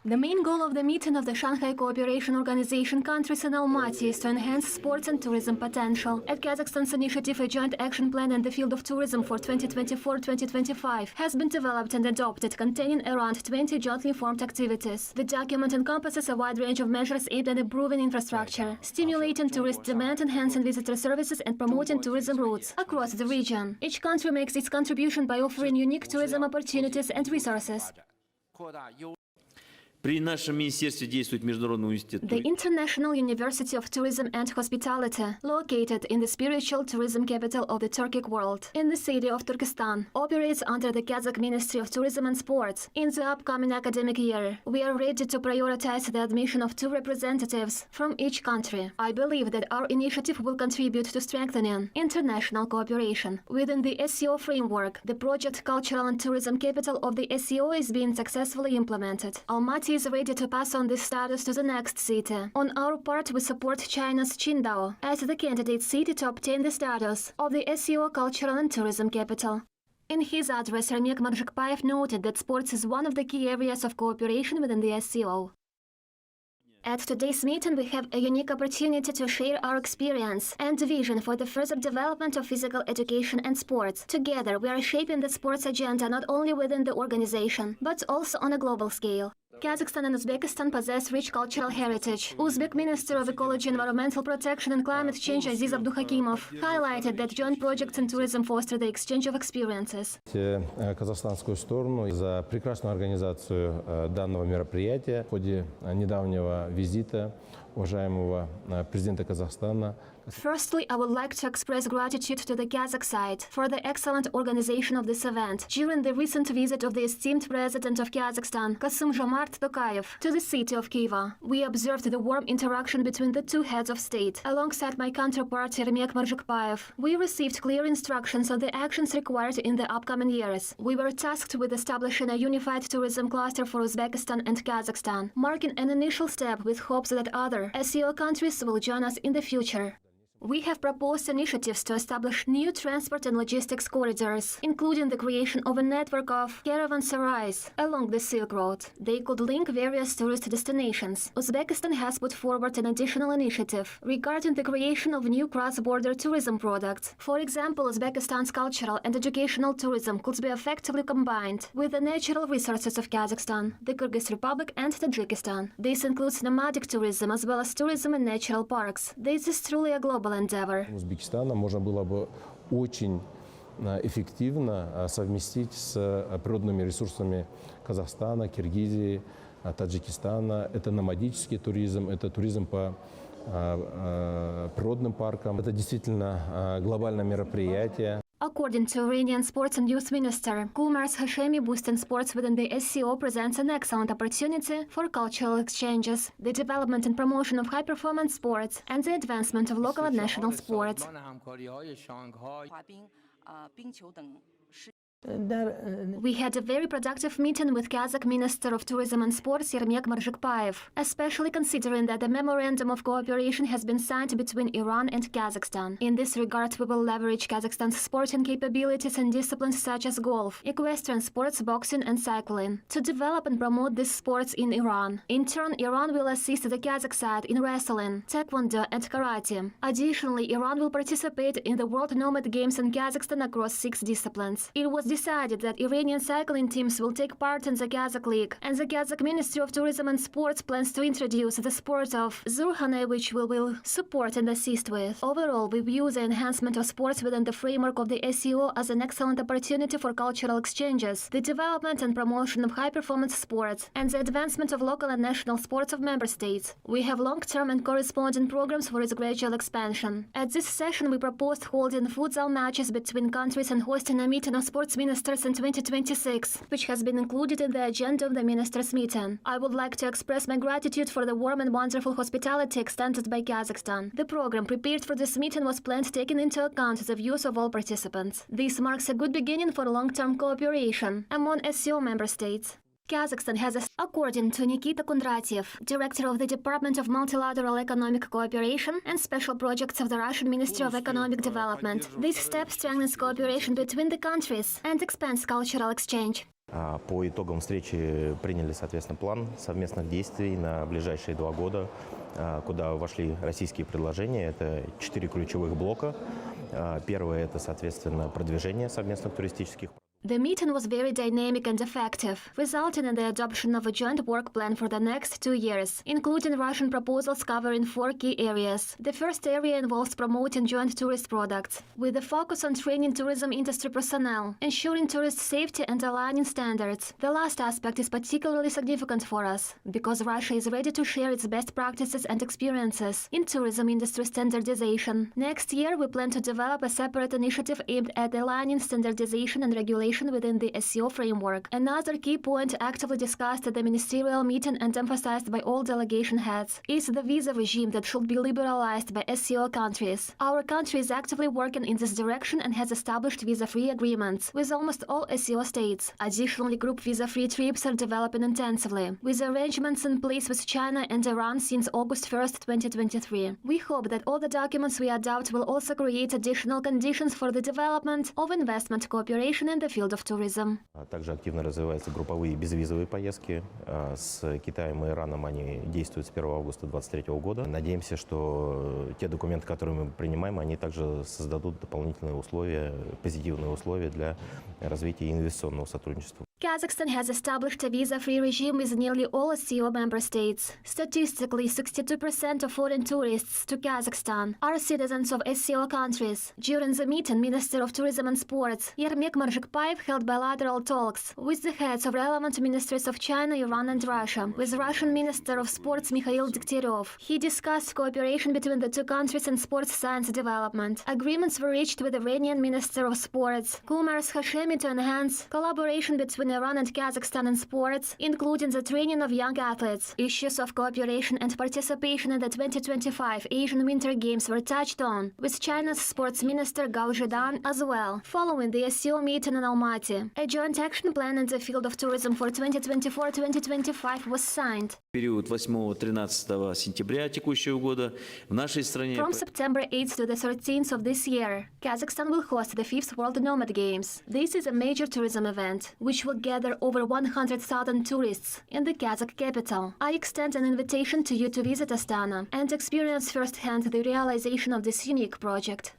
The main goal of the meeting of the Shanghai Cooperation Organization countries in Almaty is to enhance sports and tourism potential. At Kazakhstan's initiative, a joint action plan in the field of tourism for 2024-2025 has been developed and adopted, containing around 20 jointly formed activities. The document encompasses a wide range of measures aimed at improving infrastructure, stimulating tourist demand, enhancing visitor services, and promoting tourism routes across the region. Each country makes its contribution by offering unique tourism opportunities and resources. The International University of Tourism and Hospitality, located in the spiritual tourism capital of the Turkic world, in the city of Turkestan, operates under the Kazakh Ministry of Tourism and Sports. In the upcoming academic year, we are ready to prioritize the admission of 2 representatives from each country. I believe that our initiative will contribute to strengthening international cooperation. Within the SCO framework, the project Cultural and Tourism Capital of the SCO is being successfully implemented. Almaty is ready to pass on this status to the next city. On our part, we support China's Qingdao as the candidate city to obtain the status of the SCO Cultural and Tourism Capital. In his address, Ramek Marjikpayev noted that sports is one of the key areas of cooperation within the SCO. At today's meeting, we have a unique opportunity to share our experience and vision for the further development of physical education and sports. Together, we are shaping the sports agenda not only within the organization, but also on a global scale. Kazakhstan and Uzbekistan possess rich cultural heritage. Uzbek Minister of Ecology, Environmental Protection and Climate Change Aziz Abduhakimov highlighted that joint projects in tourism foster the exchange of experiences. Казахстанскую сторону за прекрасную организацию данного мероприятия в ходе недавнего визита уважаемого президента Казахстана. Firstly, I would like to express gratitude to the Kazakh side for the excellent organization of this event during the recent visit of the esteemed President of Kazakhstan, Kassym-Jomart Tokayev, to the city of Khiva. We observed the warm interaction between the 2 heads of state. Alongside my counterpart, Ramek Marjikpayev, we received clear instructions on the actions required in the upcoming years. We were tasked with establishing a unified tourism cluster for Uzbekistan and Kazakhstan, marking an initial step with hopes that other SCO countries will join us in the future. We have proposed initiatives to establish new transport and logistics corridors, including the creation of a network of caravanserais along the Silk Road. They could link various tourist destinations. Uzbekistan has put forward an additional initiative regarding the creation of new cross-border tourism products. For example, Uzbekistan's cultural and educational tourism could be effectively combined with the natural resources of Kazakhstan, the Kyrgyz Republic, and Tajikistan. This includes nomadic tourism as well as tourism in natural parks. This is truly a global endeavor. Узбекистана можно было бы очень эффективно совместить с природными ресурсами Казахстана, Киргизии, Таджикистана. Это номадический туризм, это туризм по природным паркам. Это действительно глобальное мероприятие. According to Iranian Sports and Youth Minister Kumars Hashemi, boosting sports within the SCO presents an excellent opportunity for cultural exchanges, the development and promotion of high-performance sports, and the advancement of local and national sports. We had a very productive meeting with Kazakh Minister of Tourism and Sports Ramek Marjikpayev, especially considering that the Memorandum of Cooperation has been signed between Iran and Kazakhstan. In this regard, we will leverage Kazakhstan's sporting capabilities in disciplines such as golf, equestrian sports, boxing, and cycling to develop and promote these sports in Iran. In turn, Iran will assist the Kazakh side in wrestling, taekwondo, and karate. Additionally, Iran will participate in the World Nomad Games in Kazakhstan across 6 disciplines. It was decided that Iranian cycling teams will take part in the Kazakh League, and the Kazakh Ministry of Tourism and Sports plans to introduce the sport of Zurhane, which we will support and assist with. Overall, we view the enhancement of sports within the framework of the SCO as an excellent opportunity for cultural exchanges, the development and promotion of high-performance sports, and the advancement of local and national sports of member states. We have long-term and corresponding programs for its gradual expansion. At this session, we proposed holding futsal matches between countries and hosting a meeting of sports ministers in 2026, which has been included in the agenda of the ministers' meeting. I would like to express my gratitude for the warm and wonderful hospitality extended by Kazakhstan. The program prepared for this meeting was planned taking into account the views of all participants. This marks a good beginning for long-term cooperation among SCO member states. Kazakhstan has, according to Nikita Kundratyev, director of the Department of Multilateral Economic Cooperation and Special Projects of the Russian Ministry of Economic Development. This step strengthens cooperation between the countries and expands cultural exchange. По итогам встречи приняли, соответственно, план совместных действий на ближайшие 2 года, куда вошли российские предложения. Это 4 ключевых блока. Первое – это, соответственно, продвижение совместных туристических. The meeting was very dynamic and effective, resulting in the adoption of a joint work plan for the next 2 years, including Russian proposals covering 4 key areas. The first area involves promoting joint tourist products, with a focus on training tourism industry personnel, ensuring tourist safety and aligning standards. The last aspect is particularly significant for us, because Russia is ready to share its best practices and experiences in tourism industry standardization. Next year, we plan to develop a separate initiative aimed at aligning standardization and regulation within the SCO framework. Another key point actively discussed at the ministerial meeting and emphasized by all delegation heads is the visa regime that should be liberalized by SCO countries. Our country is actively working in this direction and has established visa-free agreements with almost all SCO states. Additionally, group visa-free trips are developing intensively, with arrangements in place with China and Iran since August 1st, 2023. We hope that all the documents we adopt will also create additional conditions for the development of investment cooperation in the field of tourism. Также активно развиваются групповые безвизовые поездки. С Китаем и Ираном они действуют с 1 августа 2023 года. Надеемся, что те документы, которые мы принимаем, они также создадут дополнительные условия, позитивные условия для развития инвестиционного сотрудничества. Kazakhstan has established a visa-free regime with nearly all SCO member states. Statistically, 62% of foreign tourists to Kazakhstan are citizens of SCO countries. During the meeting, Minister of Tourism and Sports Yermek Marjikpayev held bilateral talks with the heads of relevant ministries of China, Iran and Russia, with Russian Minister of Sports Mikhail Degtyaryov. He discussed cooperation between the two countries in sports science development. Agreements were reached with Iranian Minister of Sports Kumars Hashemi to enhance collaboration between Iran and Kazakhstan in sports, including the training of young athletes. Issues of cooperation and participation in the 2025 Asian Winter Games were touched on, with China's sports minister Gao Zhidan as well. Following the SCO meeting in Almaty, a joint action plan in the field of tourism for 2024-2025 was signed. Период 8-13 сентября текущего года в нашей стране. From September 8th to the 13th of this year, Kazakhstan will host the 5th World Nomad Games. This is a major tourism event, which will gather over 100,000 tourists in the Kazakh capital. I extend an invitation to you to visit Astana and experience firsthand the realization of this unique project.